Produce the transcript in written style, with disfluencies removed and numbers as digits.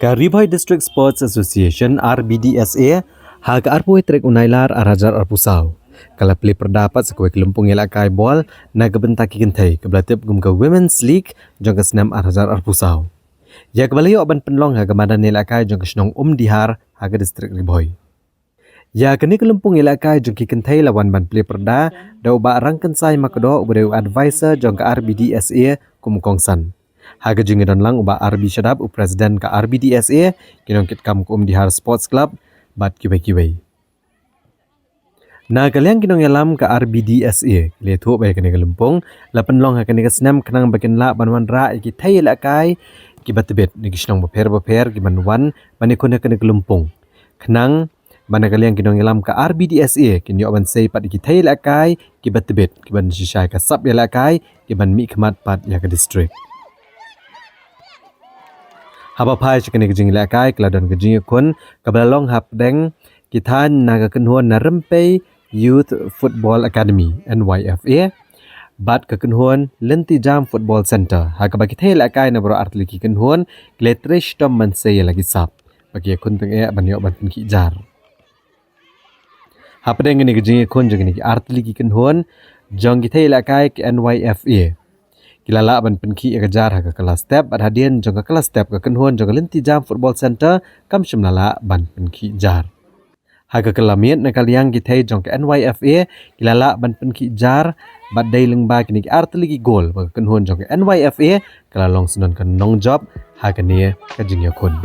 Ka Ribhoi District Sports Association Rbdsa Haka Rbhoi trek unailar arajar arpusau. Kala Plie Pyrda sekue kelumpung Iaka bol na gebentaki kentai kebelatip gum ke Women's League jong ke senam arajar arpusau. Ya kembali oban penlong haga madan Iaka jong ke senong dihar haga distrik Ribhoi. Ya kini kelumpung Iaka jong ki kentai lawan ban Plie Pyrda da uba rangken sai makedo ubeu advisor jong ke Rbdsa kumkongsan. Haga jingidon lang uba RB Shadab presiden ke Rbdsa kinong kit kam dihar sports club bat kibai-kibai. Na kalian kinong yalam ke Rbdsa le thu bai kene kelumpung la penlong ha kene kesnam kenang bakin la banwan ra ki thai la kai ki batbet ni kisnong beper ki banwan bani kone kene kelumpung kenang mana kalian kinong yalam ke Rbdsa kin yo ban sei pat ki thai la kai ki batbet ki ban shisai ka sap ya la kai ki ban mi khmat pat ya ke district. Haba pai chikene kejing la kai kladon kejing kun kabalong hap deng kitan naga kenhuan Narympei Youth Football Academy NYFA bat ke kenhuan Lenti Jam Football Center ha ka bagi thai la kai na bro artliki kenhuan kletrish tom man sei lagi sap bagi kun teng ban yo ban ki jar hap deng ni kejing kun jeng ni artliki kenhuan jong ki thai la kai ke NYFA kilala ban penki kejar ha kelas step ad hadian jong kelas step ke kenhuan jong Lenti Jam Football Center kam shimlala ban penki jar ha kelamian na kaliang githai jong ke NYFA kilala ban penki jar bat dai lengba kini artli gol ba kenhuan jong ke NYFA kala long sunan kan nong job ha kene ka jing yakun.